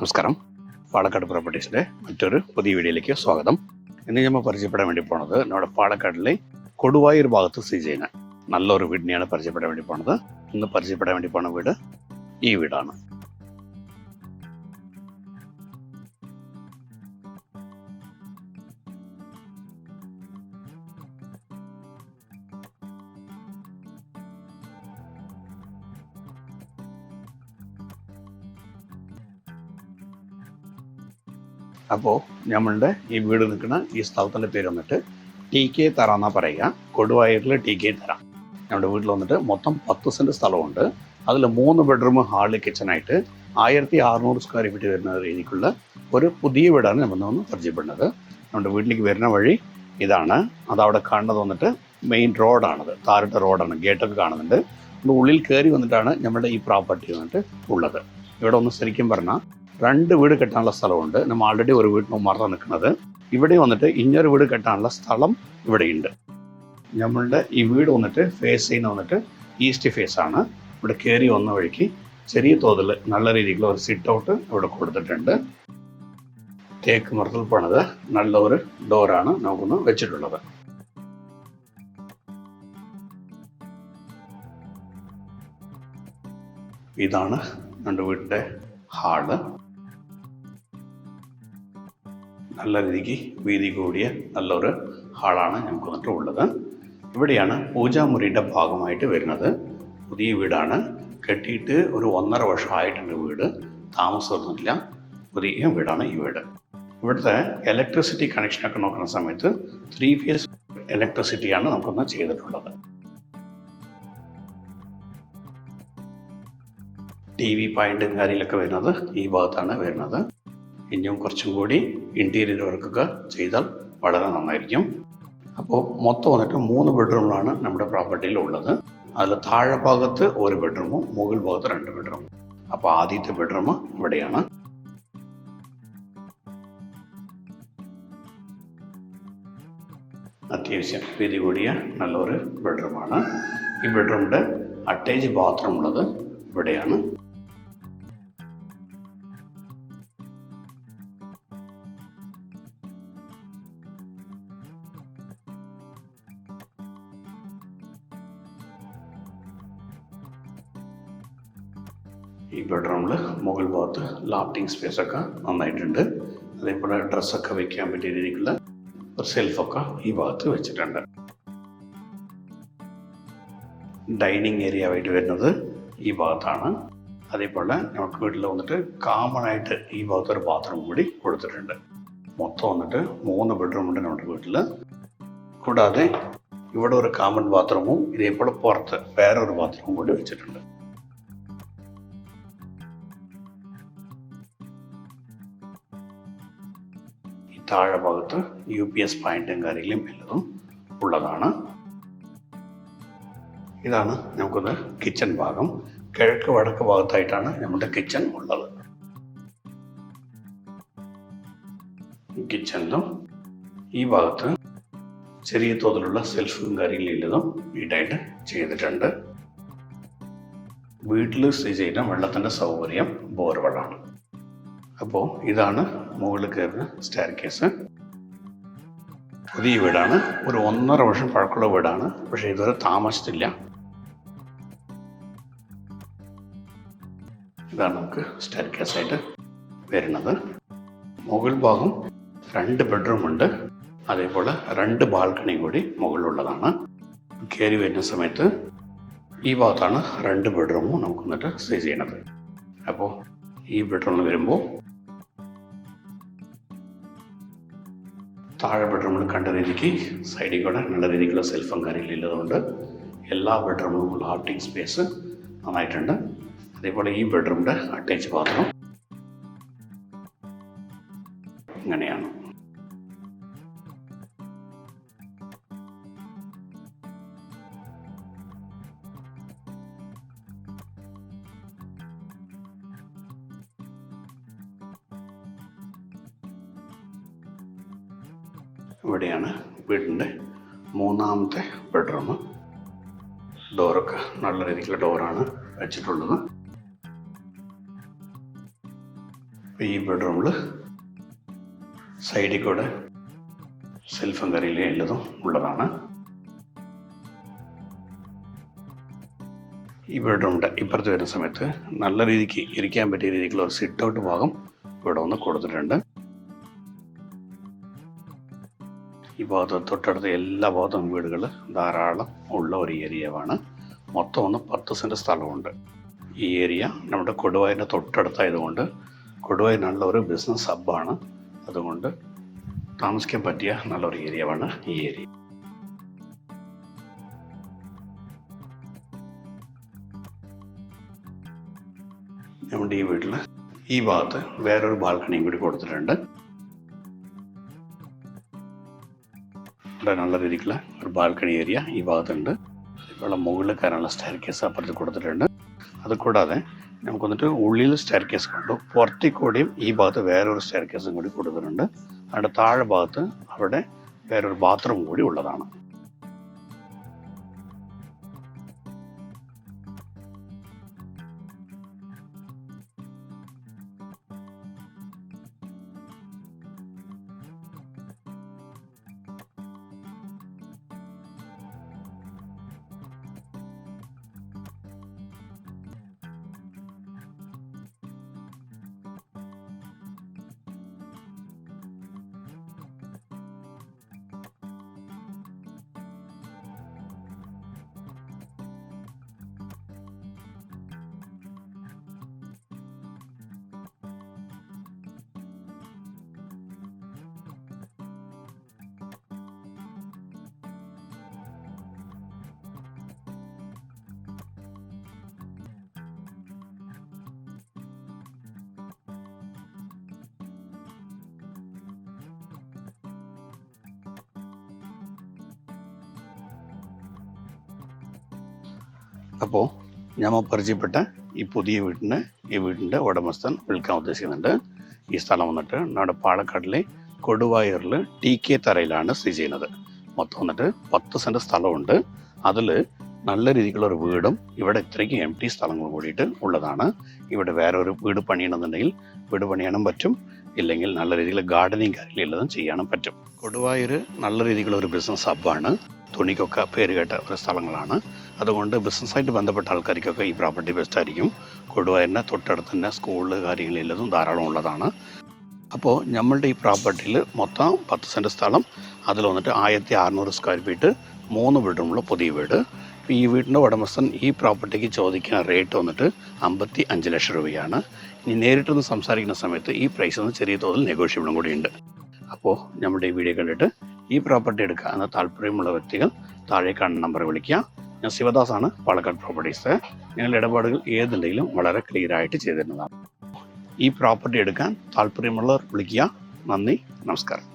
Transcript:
നമസ്കാരം. പാലക്കാട് പ്രോപ്പർട്ടീസിൻ്റെ മറ്റൊരു പുതിയ വീഡിയോയിലേക്ക് സ്വാഗതം. ഇന്ന് നമ്മൾ പരിചയപ്പെടാൻ വേണ്ടി പോണത് നമ്മുടെ പാലക്കാടിലെ കൊടുവായൂർ ഭാഗത്ത് സ്ഥിതി ചെയ്യുന്ന നല്ലൊരു വീടിനെയാണ് പരിചയപ്പെടാൻ വേണ്ടി പോണത്. ഇന്ന് പരിചയപ്പെടാൻ വേണ്ടി പോണ വീട് ഈ വീടാണ്. അപ്പോൾ നമ്മളുടെ ഈ വീട് നിൽക്കുന്ന ഈ സ്ഥലത്തിൻ്റെ പേര് വന്നിട്ട് TK തറ എന്നാണ് പറയുക. കൊടുവായൂരിലെ TK തറ. നമ്മുടെ വീട്ടിൽ വന്നിട്ട് മൊത്തം 10 സെൻറ്റ് സ്ഥലമുണ്ട്. അതിൽ 3 ബെഡ്റൂം, ഹാള്, കിച്ചണായിട്ട് 1600 സ്ക്വയർ ഫീറ്റ് വരുന്ന രീതിക്കുള്ള ഒരു പുതിയ വീടാണ് നമ്മൾ പരിചയപ്പെടുന്നത്. നമ്മുടെ വീട്ടിലേക്ക് വരുന്ന വഴി ഇതാണ്. അതവിടെ കാണുന്നത് വന്നിട്ട് മെയിൻ റോഡാണത്, താരട്ട റോഡാണ്. ഗേറ്റൊക്കെ കാണുന്നുണ്ട്. നമ്മുടെ ഉള്ളിൽ കയറി വന്നിട്ടാണ് നമ്മുടെ ഈ പ്രോപ്പർട്ടി വന്നിട്ട് ഉള്ളത്. ഇവിടെ ഒന്ന് ശരിക്കും പറഞ്ഞാൽ 2 വീട് കെട്ടാനുള്ള സ്ഥലമുണ്ട്. നമ്മൾ ആൾറെഡി ഒരു വീട്ടിന് മറന്ന് നിൽക്കുന്നത്. ഇവിടെ വന്നിട്ട് ഇഞ്ഞൊരു വീട് കെട്ടാനുള്ള സ്ഥലം ഇവിടെയുണ്ട്. നമ്മളുടെ ഈ വീട് വന്നിട്ട് ഫേസ് ചെയ്യുന്ന വന്നിട്ട് ഈസ്റ്റ് ഫേസ് ആണ്. ഇവിടെ കയറി വന്ന വഴിക്ക് ചെറിയ തോതിൽ നല്ല രീതിക്കുള്ള ഒരു സിറ്റ് ഔട്ട് ഇവിടെ കൊടുത്തിട്ടുണ്ട്. തേക്ക് മരത്തിൽ പണിത് നല്ല ഒരു ഡോറാണ് നമുക്കൊന്ന് വെച്ചിട്ടുള്ളത്. ഇതാണ് നമ്മുടെ വീടിൻ്റെ ഹാള്. നല്ല രീതിക്ക് വീതി കൂടിയ നല്ലൊരു ഹാളാണ് ഞങ്ങൾക്ക് വന്നിട്ട് ഉള്ളത്. ഇവിടെയാണ് പൂജാമുറിയുടെ ഭാഗമായിട്ട് വരുന്നത്. പുതിയ വീടാണ്, കെട്ടിയിട്ട് ഒരു 1.5 വർഷമായിട്ടുണ്ട്. വീട് താമസമൊന്നുമില്ല, പുതിയ വീടാണ് ഈ വീട്. ഇവിടുത്തെ ഇലക്ട്രിസിറ്റി കണക്ഷനൊക്കെ നോക്കുന്ന സമയത്ത് 3 ഫേസ് ഇലക്ട്രിസിറ്റിയാണ് നമുക്കൊന്ന് ചെയ്തിട്ടുള്ളത്. TV പോയിന്റും കാര്യങ്ങളൊക്കെ വരുന്നത് ഈ ഭാഗത്താണ് വരുന്നത്. ഇനിയും കുറച്ചും കൂടി ഇൻറ്റീരിയർ വർക്കൊക്കെ ചെയ്താൽ വളരെ നന്നായിരിക്കും. അപ്പോൾ മൊത്തം വന്നിട്ട് 3 ബെഡ്റൂമിലാണ് നമ്മുടെ പ്രോപ്പർട്ടിയിൽ ഉള്ളത്. അതിൽ താഴെ ഭാഗത്ത് 1 ബെഡ്റൂമും മുകൾ ഭാഗത്ത് 2 ബെഡ്റൂമും. അപ്പോൾ ആദ്യത്തെ ബെഡ്റൂം ഇവിടെയാണ്. അത്യാവശ്യം വീതി കൂടിയ നല്ലൊരു ബെഡ്റൂമാണ്. ഈ ബെഡ്റൂമിൻ്റെ അറ്റാച്ച് ബാത്റൂം ഉള്ളത് ഇവിടെയാണ്. ഈ ബെഡ്റൂമിൽ മുകൾ ഭാഗത്ത് ലാഫ്റ്റിംഗ് സ്പേസൊക്കെ നന്നായിട്ടുണ്ട്. അതേപോലെ ഡ്രസ്സൊക്കെ വയ്ക്കാൻ പറ്റിയ രീതിക്കുള്ള ഒരു സെൽഫൊക്കെ ഈ ഭാഗത്ത് വെച്ചിട്ടുണ്ട്. ഡൈനിങ് ഏരിയ ആയിട്ട് വരുന്നത് ഈ ഭാഗത്താണ്. അതേപോലെ നമുക്ക് വീട്ടിൽ വന്നിട്ട് കോമൺ ആയിട്ട് ഈ ഭാഗത്ത് ഒരു ബാത്റൂം കൂടി കൊടുത്തിട്ടുണ്ട്. മൊത്തം വന്നിട്ട് 3 ബെഡ്റൂമുണ്ട് നമ്മുടെ വീട്ടിൽ. കൂടാതെ ഇവിടെ ഒരു കോമൺ ബാത്റൂമും ഇതേപോലെ പുറത്ത് വേറെ ഒരു ബാത്റൂമും കൂടി വെച്ചിട്ടുണ്ട്. താഴെ ഭാഗത്ത് UPS പോയിന്റും കാര്യങ്ങളും എല്ലതും ഉള്ളതാണ്. ഇതാണ് നമുക്കൊന്ന് കിച്ചൺ ഭാഗം. കിഴക്ക് വടക്ക് ഭാഗത്തായിട്ടാണ് നമ്മുടെ കിച്ചൺ ഉള്ളത്. കിച്ചണിലും ഈ ഭാഗത്ത് ചെറിയ തോതിലുള്ള സെൽഫും കാര്യങ്ങളും എല്ലതും നീറ്റായിട്ട് ചെയ്തിട്ടുണ്ട്. വീട്ടിൽ സ്ഥിതി ചെയ്യുന്ന വെള്ളത്തിൻ്റെ സൗകര്യം ബോർവെള്ളാണ്. അപ്പോൾ ഇതാണ് മുകളിൽ കയറുന്ന സ്റ്റെയർ കേസ്. പുതിയ വീടാണ്, ഒരു 1.5 വർഷം പഴക്കമുള്ള വീടാണ്. പക്ഷേ ഇതുവരെ താമസിച്ചില്ല. ഇതാണ് നമുക്ക് സ്റ്റെയർ കേസായിട്ട് വരുന്നത്. മുകൾ ഭാഗം 2 ബെഡ്റൂം ഉണ്ട്. അതേപോലെ 2 ബാൽക്കണി കൂടി മുകളിലുള്ളതാണ്. കയറി വരുന്ന സമയത്ത് ഈ ഭാഗത്താണ് 2 ബെഡ്റൂമും നമുക്ക് എന്നിട്ട് സ്റ്റേ ചെയ്യണത്. അപ്പോൾ ഈ ബെഡ്റൂമിൽ വരുമ്പോൾ താഴെ ബെഡ്റൂമിൽ കണ്ട രീതിക്ക് സൈഡിൽ കൂടെ നല്ല രീതിക്കുള്ള സെൽഫും കാര്യങ്ങളും ഇല്ലതുകൊണ്ട് എല്ലാ ബെഡ്റൂമിലും ലാഫ്റ്റിംഗ് സ്പേസ് നന്നായിട്ടുണ്ട്. അതേപോലെ ഈ ബെഡ്റൂമിൻ്റെ അറ്റാച്ച് ബാത്റൂം ഇങ്ങനെയാണ്. ഇവിടെയാണ് വീടിൻ്റെ 3ാമത്തെ ബെഡ്റൂം. ഡോറൊക്കെ നല്ല രീതിക്കുള്ള ഡോറാണ് വെച്ചിട്ടുള്ളത്. ഈ ബെഡ്റൂമിൽ സൈഡിൽ കൂടെ സെൽഫും കറിയിലും എല്ലതും ഉള്ളതാണ്. ഈ ബെഡ്റൂമിൻ്റെ ഇപ്പുറത്ത് വരുന്ന സമയത്ത് നല്ല രീതിക്ക് ഇരിക്കാൻ പറ്റിയ രീതിക്കുള്ള ഒരു സിറ്റ് ഔട്ട് ഭാഗം ഇവിടെ ഒന്ന് കൊടുത്തിട്ടുണ്ട്. ഈ ഭാഗത്ത് തൊട്ടടുത്ത എല്ലാ ഭാഗത്തും വീടുകൾ ധാരാളം ഉള്ള ഒരു ഏരിയയാണ്. മൊത്തം ഒന്ന് 10 സെൻറ്റ് സ്ഥലമുണ്ട്. ഈ ഏരിയ നമ്മുടെ കൊടുവായൂരിൻ്റെ തൊട്ടടുത്തായതുകൊണ്ട് കൊടുവായൂരിനുള്ള ഒരു ബിസിനസ് ഹബ്ബാണ്. അതുകൊണ്ട് താമസിക്കാൻ പറ്റിയ നല്ലൊരു ഏരിയയാണ് ഈ ഏരിയ. നമ്മുടെ ഈ വീട്ടിൽ ഈ ഭാഗത്ത് വേറൊരു ബാൽക്കണിയും കൂടി കൊടുത്തിട്ടുണ്ട്. ഇവിടെ നല്ല രീതിക്കുള്ള ഒരു ബാൽക്കണി ഏരിയ ഈ ഭാഗത്തുണ്ട്. ഇവിടെ മുകളിൽ കയറാനുള്ള സ്റ്റെയർ കേസ് അപ്പുറത്ത് കൊടുത്തിട്ടുണ്ട്. അതുകൂടാതെ നമുക്ക് വന്നിട്ട് ഉള്ളിൽ സ്റ്റെയർ കേസ് കണ്ടു, പുറത്തേക്ക് കൂടിയും ഈ ഭാഗത്ത് വേറൊരു സ്റ്റെയർ കേസും കൂടി കൊടുത്തിട്ടുണ്ട്. അവിടെ താഴെ ഭാഗത്ത് അവിടെ വേറൊരു ബാത്റൂം കൂടി ഉള്ളതാണ്. അപ്പോൾ ഞാൻ പരിചയപ്പെട്ട ഈ പുതിയ വീടിൻ്റെ ഉടമസ്ഥൻ വിൽക്കാൻ ഉദ്ദേശിക്കുന്നുണ്ട്. ഈ സ്ഥലം വന്നിട്ട് നമ്മുടെ പാലക്കാട്ടിലെ കൊടുവായൂരിൽ TK തറയിലാണ് സ്ഥിതി ചെയ്യുന്നത്. മൊത്തം വന്നിട്ട് 10 സെൻറ്റ് സ്ഥലമുണ്ട്. അതിൽ നല്ല രീതിക്കുള്ള ഒരു വീടും ഇവിടെ ഇത്രയ്ക്ക് എംപ്റ്റി സ്ഥലങ്ങളും കൂടിയിട്ട് ഉള്ളതാണ്. ഇവിടെ വേറെ ഒരു വീട് പണിയണമെന്നുണ്ടെങ്കിൽ വീട് പണിയാനും പറ്റും, ഇല്ലെങ്കിൽ നല്ല രീതിയിൽ ഗാർഡനിങ് കാര്യങ്ങളെല്ലാം ചെയ്യാനും പറ്റും. കൊടുവായൂർ നല്ല രീതിക്കുള്ള ഒരു ബിസിനസ് ഹബ്ബാണ്. തുണിക്കൊക്കെ പേര് കേട്ട ഒരു സ്ഥലങ്ങളാണ്. അതുകൊണ്ട് ബിസിനസ്സായിട്ട് ബന്ധപ്പെട്ട ആൾക്കാർക്കൊക്കെ ഈ പ്രോപ്പർട്ടി ബെസ്റ്റ് ആയിരിക്കും. കൊടുവായൂരിൻ്റെ തൊട്ടടുത്ത് തന്നെ സ്കൂള് കാര്യങ്ങളെല്ലാം ധാരാളം ഉള്ളതാണ്. അപ്പോൾ നമ്മളുടെ ഈ പ്രോപ്പർട്ടിയിൽ മൊത്തം 10 സെൻറ്റ് സ്ഥലം, അതിൽ വന്നിട്ട് 1600 സ്ക്വയർ ഫീറ്റ്, 3 ബെഡ്റൂമുള്ള പുതിയ വീട്. ഈ വീടിൻ്റെ ഉടമസ്ഥൻ ഈ പ്രോപ്പർട്ടിക്ക് ചോദിക്കുന്ന റേറ്റ് വന്നിട്ട് 55 ലക്ഷം രൂപയാണ്. ഇനി നേരിട്ടൊന്ന് സംസാരിക്കുന്ന സമയത്ത് ഈ പ്രൈസ് ഒന്ന് ചെറിയ തോതിൽ നെഗോഷ്യബിളും കൂടിയുണ്ട്. അപ്പോൾ നമ്മുടെ ഈ വീഡിയോ കണ്ടിട്ട് ഈ പ്രോപ്പർട്ടി എടുക്കുക എന്ന താല്പര്യമുള്ള വ്യക്തികൾ താഴെ കാണുന്ന നമ്പർ വിളിക്കുക. ഞാൻ ശിവദാസാണ്, പാലക്കാട് പ്രോപ്പർട്ടീസ്. ഞങ്ങളുടെ ഇടപാടുകൾ ഏതുണ്ടെങ്കിലും വളരെ ക്ലിയർ ആയിട്ട് ചെയ്തിരുന്നതാണ്. ഈ പ്രോപ്പർട്ടി എടുക്കാൻ താല്പര്യമുള്ളവർ വിളിക്കുക. നന്ദി, നമസ്കാരം.